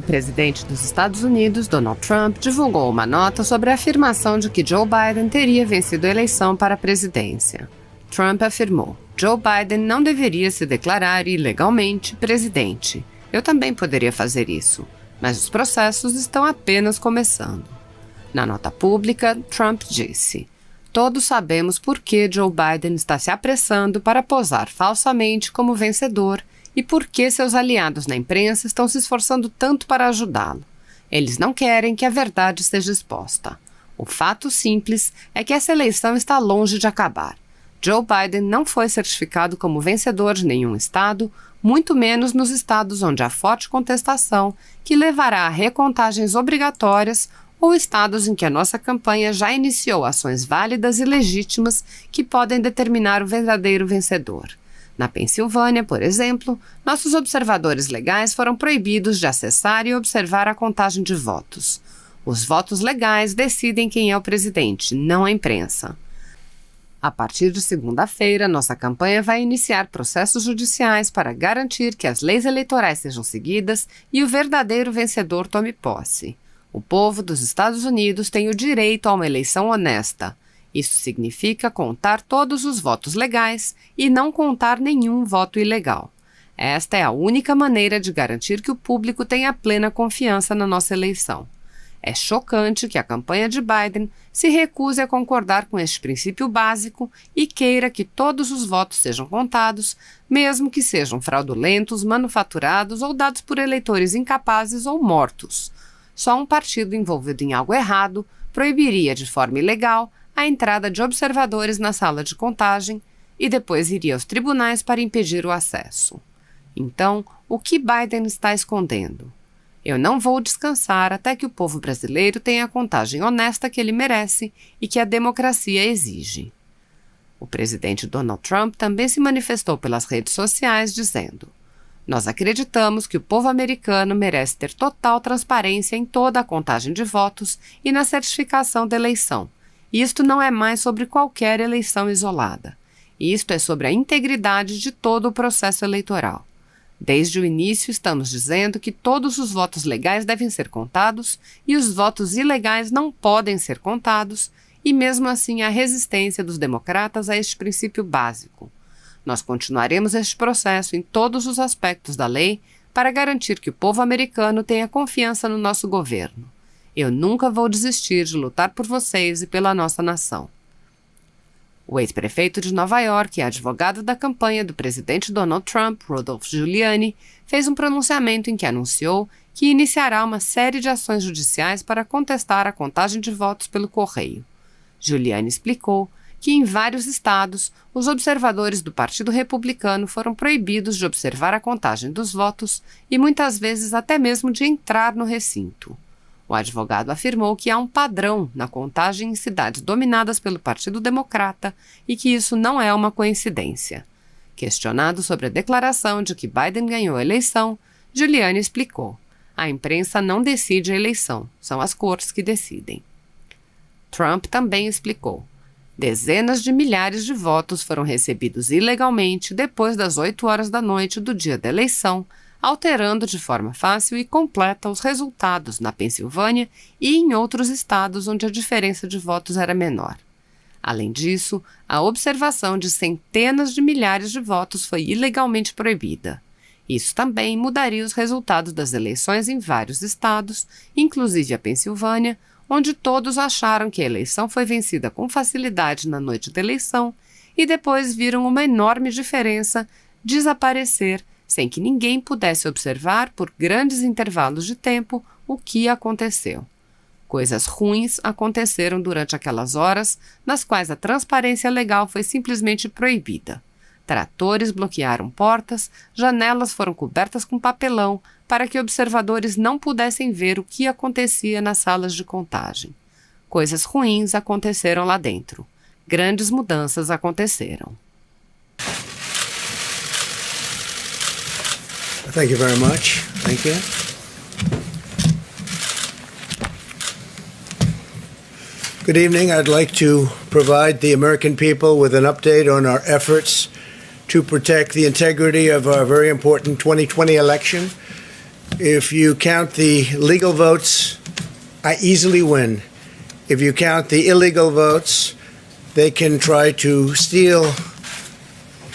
presidente dos Estados Unidos, Donald Trump, divulgou uma nota sobre a afirmação de que Joe Biden teria vencido a eleição para a presidência. Trump afirmou: Joe Biden não deveria se declarar ilegalmente presidente. Eu também poderia fazer isso, mas os processos estão apenas começando. Na nota pública, Trump disse: todos sabemos por que Joe Biden está se apressando para posar falsamente como vencedor e por que seus aliados na imprensa estão se esforçando tanto para ajudá-lo. Eles não querem que a verdade seja exposta. O fato simples é que essa eleição está longe de acabar. Joe Biden não foi certificado como vencedor de nenhum estado, muito menos nos estados onde há forte contestação, que levará a recontagens obrigatórias, ou estados em que a nossa campanha já iniciou ações válidas e legítimas que podem determinar o verdadeiro vencedor. Na Pensilvânia, por exemplo, nossos observadores legais foram proibidos de acessar e observar a contagem de votos. Os votos legais decidem quem é o presidente, não a imprensa. A partir de segunda-feira, nossa campanha vai iniciar processos judiciais para garantir que as leis eleitorais sejam seguidas e o verdadeiro vencedor tome posse. O povo dos Estados Unidos tem o direito a uma eleição honesta. Isso significa contar todos os votos legais e não contar nenhum voto ilegal. Esta é a única maneira de garantir que o público tenha plena confiança na nossa eleição. É chocante que a campanha de Biden se recuse a concordar com este princípio básico e queira que todos os votos sejam contados, mesmo que sejam fraudulentos, manufaturados ou dados por eleitores incapazes ou mortos. Só um partido envolvido em algo errado proibiria de forma ilegal a entrada de observadores na sala de contagem e depois iria aos tribunais para impedir o acesso. Então, o que Biden está escondendo? Eu não vou descansar até que o povo brasileiro tenha a contagem honesta que ele merece e que a democracia exige. O presidente Donald Trump também se manifestou pelas redes sociais dizendo: nós acreditamos que o povo americano merece ter total transparência em toda a contagem de votos e na certificação da eleição. Isto não é mais sobre qualquer eleição isolada. Isto é sobre a integridade de todo o processo eleitoral. Desde o início estamos dizendo que todos os votos legais devem ser contados e os votos ilegais não podem ser contados, e mesmo assim há resistência dos democratas a este princípio básico. Nós continuaremos este processo em todos os aspectos da lei para garantir que o povo americano tenha confiança no nosso governo. Eu nunca vou desistir de lutar por vocês e pela nossa nação. O ex-prefeito de Nova York e advogado da campanha do presidente Donald Trump, Rudolph Giuliani, fez um pronunciamento em que anunciou que iniciará uma série de ações judiciais para contestar a contagem de votos pelo correio. Giuliani explicou que em vários estados, os observadores do Partido Republicano foram proibidos de observar a contagem dos votos e muitas vezes até mesmo de entrar no recinto. O advogado afirmou que há um padrão na contagem em cidades dominadas pelo Partido Democrata e que isso não é uma coincidência. Questionado sobre a declaração de que Biden ganhou a eleição, Giuliani explicou: a imprensa não decide a eleição, são as cortes que decidem. Trump também explicou: dezenas de milhares de votos foram recebidos ilegalmente depois das 8 horas da noite do dia da eleição, alterando de forma fácil e completa os resultados na Pensilvânia e em outros estados onde a diferença de votos era menor. Além disso, a observação de centenas de milhares de votos foi ilegalmente proibida. Isso também mudaria os resultados das eleições em vários estados, inclusive a Pensilvânia, onde todos acharam que a eleição foi vencida com facilidade na noite da eleição e depois viram uma enorme diferença desaparecer sem que ninguém pudesse observar por grandes intervalos de tempo o que aconteceu. Coisas ruins aconteceram durante aquelas horas, nas quais a transparência legal foi simplesmente proibida. Tratores bloquearam portas, janelas foram cobertas com papelão para que observadores não pudessem ver o que acontecia nas salas de contagem. Coisas ruins aconteceram lá dentro. Grandes mudanças aconteceram. Thank you very much. Thank you. Good evening. I'd like to provide the American people with an update on our efforts to protect the integrity of our very important 2020 election If you count the legal votes, I easily win. If you count the illegal votes, they can try to steal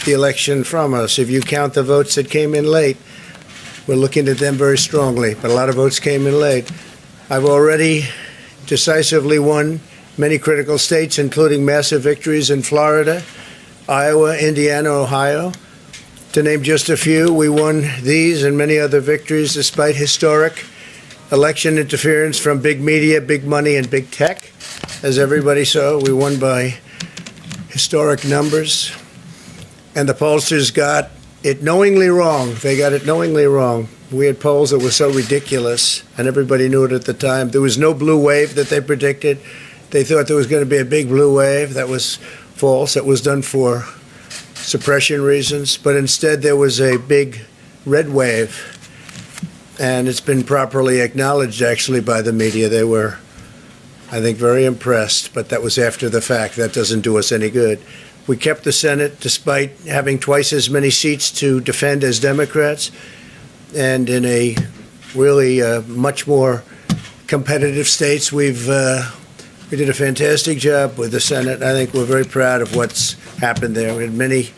the election from us. If you count the votes that came in late, we're looking at them very strongly, but a lot of votes came in late. I've already decisively won many critical states, including massive victories in Florida, Iowa, Indiana, Ohio. To name just a few, we won these and many other victories despite historic election interference from big media, big money, and big tech. As everybody saw, we won by historic numbers. And the pollsters got it knowingly wrong. They got it knowingly wrong. We had polls that were so ridiculous, and everybody knew it at the time. There was no blue wave that they predicted. They thought there was going to be a big blue wave. That was false. It was done for suppression reasons. But instead, there was a big red wave. And it's been properly acknowledged, actually, by the media. They were, I think, very impressed. But that was after the fact. That doesn't do us any good. We kept the Senate despite having twice as many seats to defend as Democrats, and in a really much more competitive states. We did a fantastic job with the Senate. I think we're very proud of what's happened there. We had many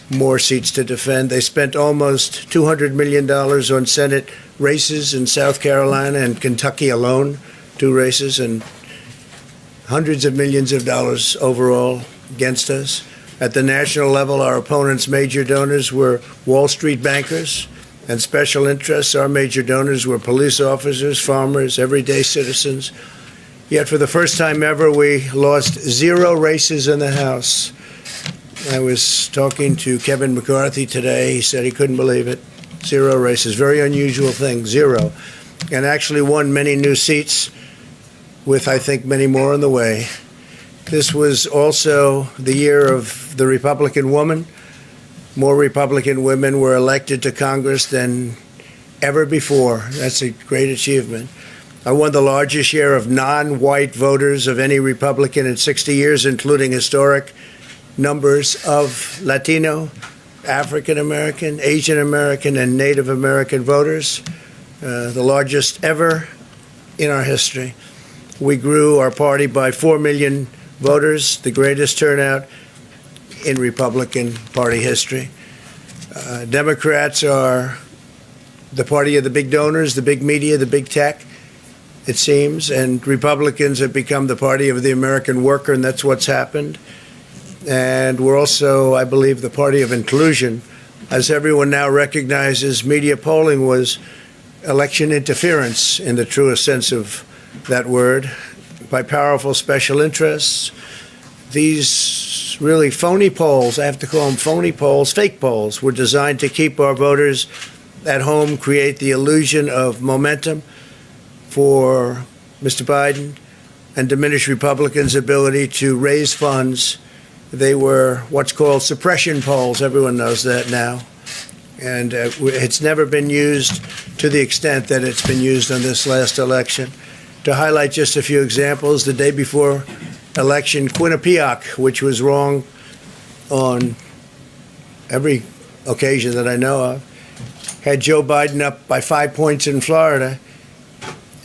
more seats to defend. They spent almost $200 million on Senate races in South Carolina and Kentucky alone, 2 races, and hundreds of millions of dollars overall against us. At the national level, our opponents' major donors were Wall Street bankers and special interests. Our major donors were police officers, farmers, everyday citizens. Yet for the first time ever, we lost 0 races in the House. I was talking to Kevin McCarthy today. He said he couldn't believe it. 0 races, very unusual thing, 0. And actually won many new seats with, I think, many more on the way. This was also the year of the Republican woman. More Republican women were elected to Congress than ever before. That's a great achievement. I won the largest share of non-white voters of any Republican in 60 years, including historic numbers of Latino, African American, Asian American, and Native American voters, the largest ever in our history. We grew our party by 4 million voters, the greatest turnout in Republican Party history. Democrats are the party of the big donors, the big media, the big tech, it seems, and Republicans have become the party of the American worker, and that's what's happened. And we're also, I believe, the party of inclusion. As everyone now recognizes, media polling was election interference in the truest sense of that word, by powerful special interests. These really phony polls, I have to call them phony polls, fake polls, were designed to keep our voters at home, create the illusion of momentum for Mr. Biden, and diminish Republicans' ability to raise funds. They were what's called suppression polls. Everyone knows that now. And it's never been used to the extent that it's been used on this last election. To highlight just a few examples, the day before election, Quinnipiac, which was wrong on every occasion that I know of, had Joe Biden up by 5 points in Florida,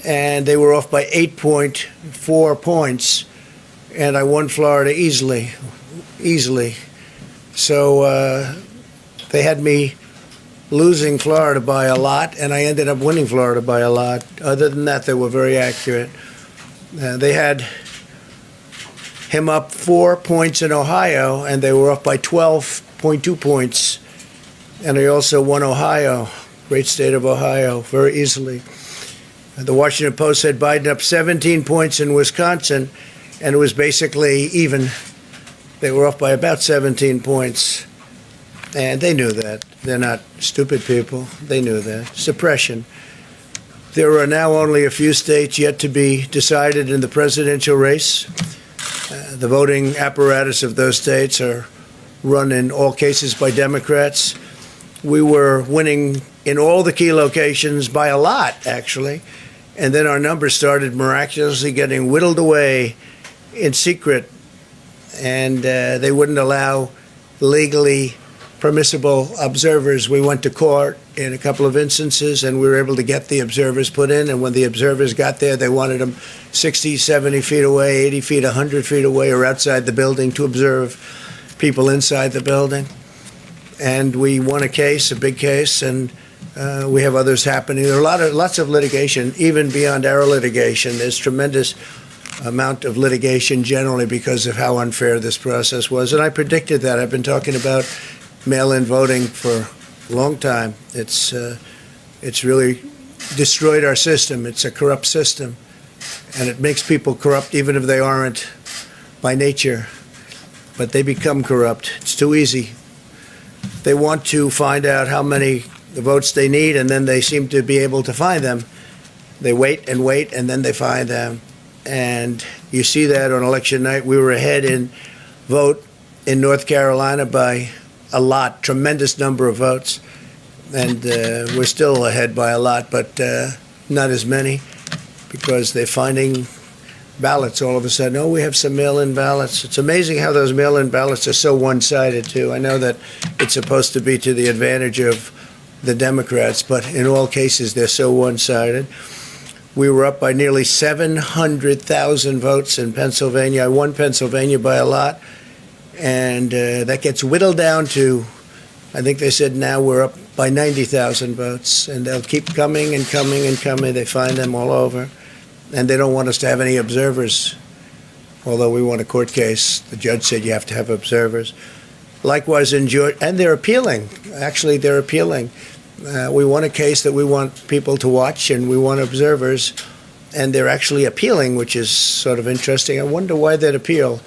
and they were off by 8.4 points, and I won Florida easily. So they had me losing Florida by a lot, and I ended up winning Florida by a lot. Other than that, they were very accurate. They had him up 4 points in Ohio, and they were up by 12.2 points. And I also won Ohio, great state of Ohio, very easily. The Washington Post had Biden up 17 points in Wisconsin, and it was basically even. They were off by about 17 points. And they knew that. They're not stupid people. They knew that. Suppression. There are now only a few states yet to be decided in the presidential race. The voting apparatus of those states are run in all cases by Democrats. We were winning in all the key locations by a lot, actually. And then our numbers started miraculously getting whittled away in secret. And they wouldn't allow legally permissible observers. We went to court in a couple of instances, and we were able to get the observers put in. And when the observers got there, they wanted them 60, 70 feet away, 80 feet, 100 feet away, or outside the building to observe people inside the building. And we won a case, a big case, and we have others happening. There are lots of litigation, even beyond our litigation. There's tremendous amount of litigation generally because of how unfair this process was. And I predicted that. I've been talking about mail-in voting for a long time. It's really destroyed our system. It's a corrupt system, and it makes people corrupt even if they aren't by nature, but they become corrupt. It's too easy. They want to find out how many votes they need, and then they seem to be able to find them. They wait, and then they find them. And you see that on election night. We were ahead in vote in North Carolina by a lot, tremendous number of votes. And we're still ahead by a lot, but not as many, because they're finding ballots all of a sudden. Oh, we have some mail-in ballots. It's amazing how those mail-in ballots are so one-sided, too. I know that it's supposed to be to the advantage of the Democrats, but in all cases, they're so one-sided. We were up by nearly 700,000 votes in Pennsylvania. I won Pennsylvania by a lot, and that gets whittled down to, I think they said now we're up by 90,000 votes, and they'll keep coming and coming and coming. They find them all over, and they don't want us to have any observers, although we won a court case. The judge said you have to have observers. Likewise in Georgia, and they're appealing. Actually, they're appealing. We won a case that we want people to watch, and we want observers, and they're actually appealing, which is sort of interesting. I wonder why they'd appeal,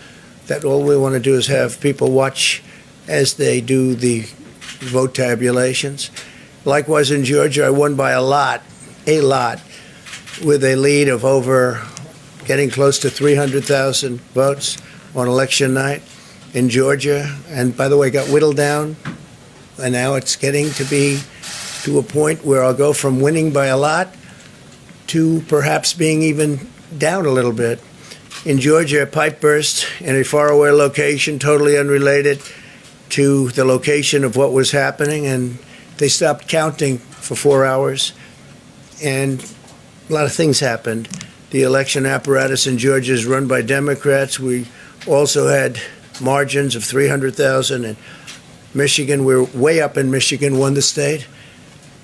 that all we want to do is have people watch as they do the vote tabulations. Likewise in Georgia, I won by a lot, with a lead of over getting close to 300,000 votes on election night in Georgia. And by the way, got whittled down, and now it's getting to be to a point where I'll go from winning by a lot to perhaps being even down a little bit. In Georgia, a pipe burst in a faraway location, totally unrelated to the location of what was happening, and they stopped counting for 4 hours, and a lot of things happened. The election apparatus in Georgia is run by Democrats. We also had margins of 300,000 in Michigan. We're way up in Michigan, won the state.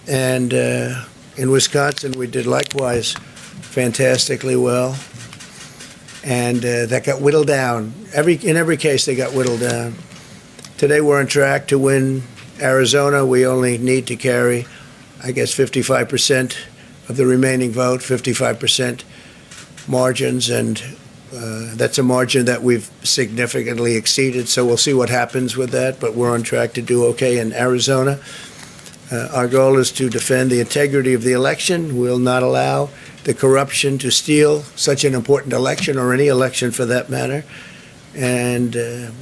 And in Wisconsin, we did likewise fantastically well. And that got whittled down. In every case, they got whittled down. Today, we're on track to win Arizona. We only need to carry, I guess, 55% of the remaining vote, 55% margins. And that's a margin that we've significantly exceeded. So we'll see what happens with that. But we're on track to do okay in Arizona. Our goal is to defend the integrity of the election. We'll not allow the corruption to steal such an important election, or any election for that matter. And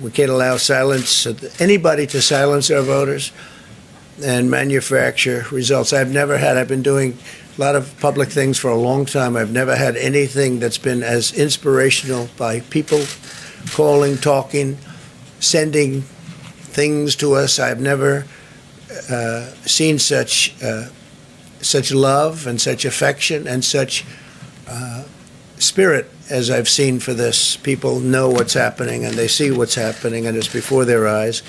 we can't allow anybody to silence our voters and manufacture results. I've been doing a lot of public things for a long time. I've never had anything that's been as inspirational, by people calling, talking, sending things to us. I've never seen such love and such affection and such spirit as I've seen for this. People know what's happening, and they see what's happening, and it's before their eyes.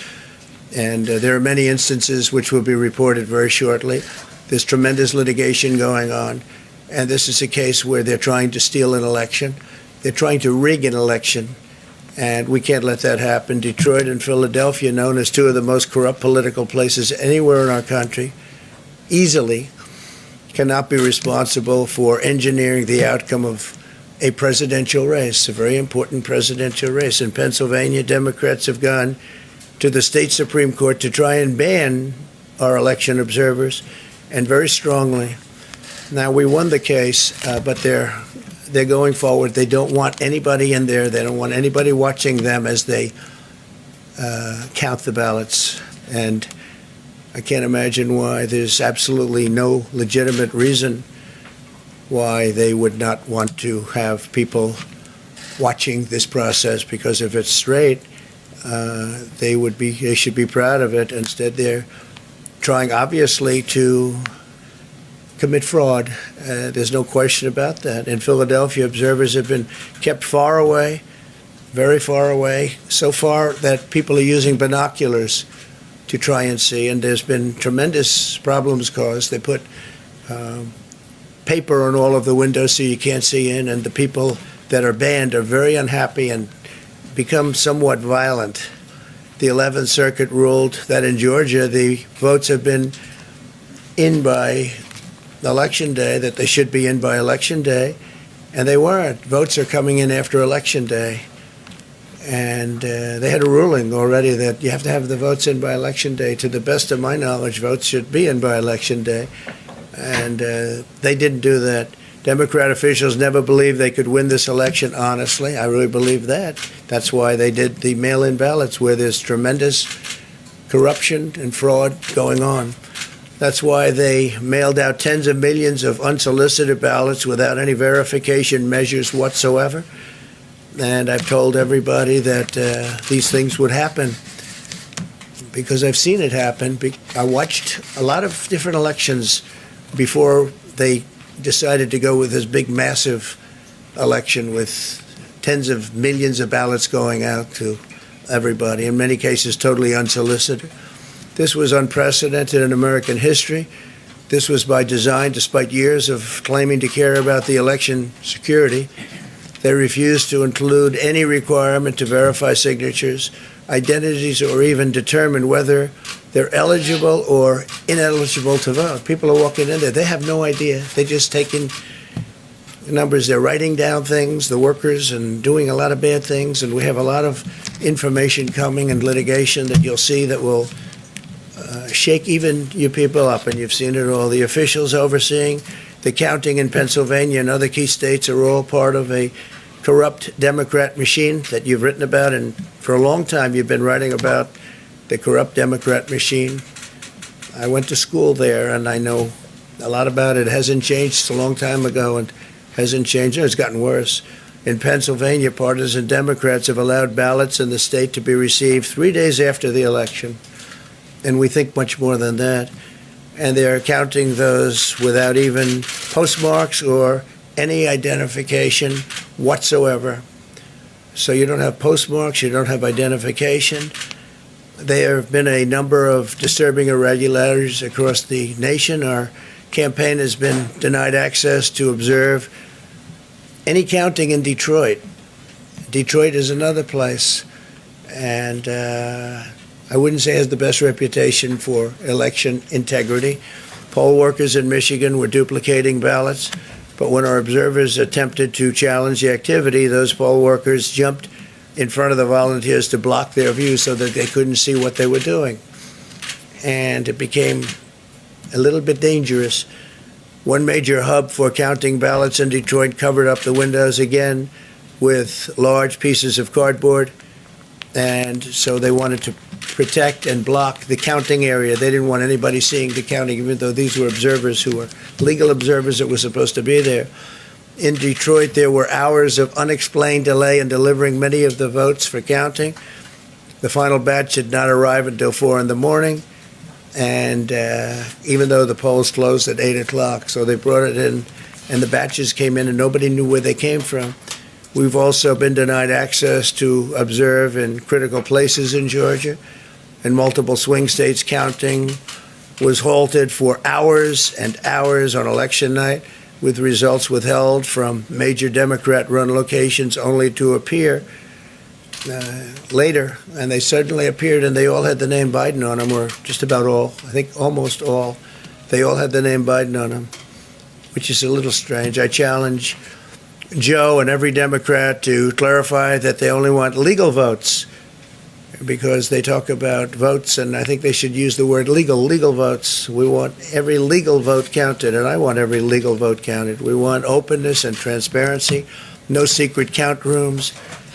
And there are many instances which will be reported very shortly. There's tremendous litigation going on, and this is a case where they're trying to steal an election. They're trying to rig an election, and we can't let that happen. Detroit and Philadelphia, known as two of the most corrupt political places anywhere in our country, easily cannot be responsible for engineering the outcome of a presidential race, a very important presidential race. In Pennsylvania, Democrats have gone to the state Supreme Court to try and ban our election observers, and very strongly. Now, we won the case, but they're going forward. They don't want anybody in there. They don't want anybody watching them as they count the ballots. And I can't imagine why. There's absolutely no legitimate reason why they would not want to have people watching this process, because if it's straight, they should be proud of it. Instead, they're trying, obviously, to commit fraud. There's no question about that. In Philadelphia, observers have been kept far away, very far away, so far that people are using binoculars to try and see, and there's been tremendous problems caused. They put paper on all of the windows so you can't see in, and the people that are banned are very unhappy and become somewhat violent. The 11th Circuit ruled that in Georgia the votes have been in by Election Day, that they should be in by Election Day, and they weren't. Votes are coming in after Election Day. And they had a ruling already that you have to have the votes in by Election Day. To the best of my knowledge, votes should be in by Election Day. And they didn't do that. Democrat officials never believed they could win this election honestly. I really believe that. That's why they did the mail-in ballots, where there's tremendous corruption and fraud going on. That's why they mailed out tens of millions of unsolicited ballots without any verification measures whatsoever. And I've told everybody that these things would happen because I've seen it happen. I watched a lot of different elections before they decided to go with this big, massive election with tens of millions of ballots going out to everybody, in many cases totally unsolicited. This was unprecedented in American history. This was by design, despite years of claiming to care about the election security. They refused to include any requirement to verify signatures, identities, or even determine whether they're eligible or ineligible to vote. People are walking in there. They have no idea. They're just taking numbers. They're writing down things, the workers, and doing a lot of bad things. And we have a lot of information coming and litigation that you'll see that will shake even you people up. And you've seen it all. The officials overseeing the counting in Pennsylvania and other key states are all part of a corrupt Democrat machine that you've written about, and for a long time you've been writing about the corrupt Democrat machine. I went to school there, and I know a lot about it. It hasn't changed. It's a long time ago, and hasn't changed. It's gotten worse. In Pennsylvania, partisan Democrats have allowed ballots in the state to be received 3 days after the election, and we think much more than that. And they're counting those without even postmarks or any identification whatsoever. So you don't have postmarks, you don't have identification. There have been a number of disturbing irregularities across the nation. Our campaign has been denied access to observe any counting in Detroit. Detroit is another place. And I wouldn't say it has the best reputation for election integrity. Poll workers in Michigan were duplicating ballots, but when our observers attempted to challenge the activity, those poll workers jumped in front of the volunteers to block their view so that they couldn't see what they were doing. And it became a little bit dangerous. One major hub for counting ballots in Detroit covered up the windows again with large pieces of cardboard. And so they wanted to protect and block the counting area. They didn't want anybody seeing the counting, even though these were observers who were legal observers that were supposed to be there. In Detroit, there were hours of unexplained delay in delivering many of the votes for counting. The final batch did not arrive until 4 in the morning, and even though the polls closed at 8 o'clock, so they brought it in, and the batches came in, and nobody knew where they came from. We've also been denied access to observe in critical places in Georgia. In multiple swing states, counting was halted for hours and hours on election night, with results withheld from major Democrat-run locations only to appear later. And they suddenly appeared, and they all had the name Biden on them, or just about all. I think almost all. They all had the name Biden on them, which is a little strange. I challenge Joe and every Democrat to clarify that they only want legal votes, because they talk about votes, and I think they should use the word legal votes. We want every legal vote counted, and I want every legal vote counted. We want openness and transparency, no secret count rooms,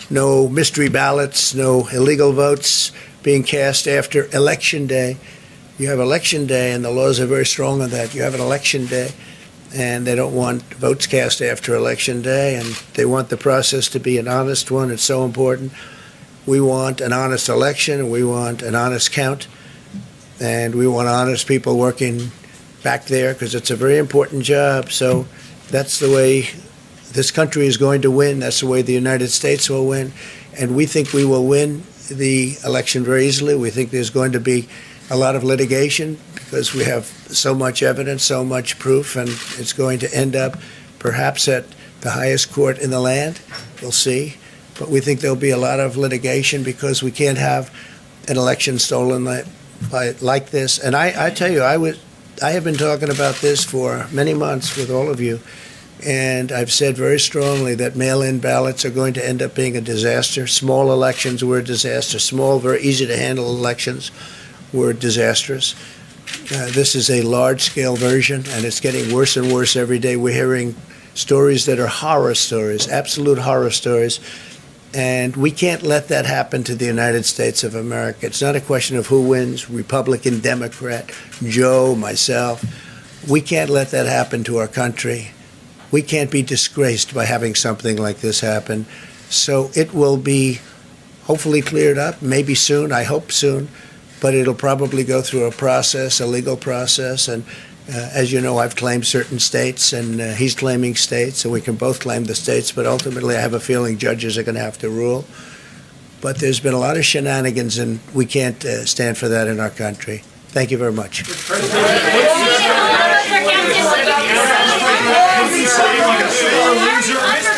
no mystery ballots, no illegal votes being cast after Election Day. You have Election Day, and the laws are very strong on that. You have an Election Day, and they don't want votes cast after Election Day, and they want the process to be an honest one. It's so important. We want an honest election. We want an honest count. And we want honest people working back there because it's a very important job. So that's the way this country is going to win. That's the way the United States will win. And we think we will win the election very easily. We think there's going to be a lot of litigation because we have so much evidence, so much proof, and it's going to end up perhaps at the highest court in the land. We'll see. But we think there'll be a lot of litigation because we can't have an election stolen like this. And I tell you, I have been talking about this for many months with all of you, and I've said very strongly that mail-in ballots are going to end up being a disaster. Small elections were a disaster. Small, very easy-to-handle elections were disastrous. This is a large-scale version, and it's getting worse and worse every day. We're hearing stories that are horror stories, absolute horror stories, and we can't let that happen to the United States of America. It's not a question of who wins, Republican, Democrat, Joe, myself. We can't let that happen to our country. We can't be disgraced by having something like this happen. So it will be hopefully cleared up, maybe soon, I hope soon, but it'll probably go through a process, a legal process. And as you know, I've claimed certain states, and he's claiming states, and we can both claim the states, but ultimately I have a feeling judges are going to have to rule. But there's been a lot of shenanigans, and we can't stand for that in our country. Thank you very much. Loser.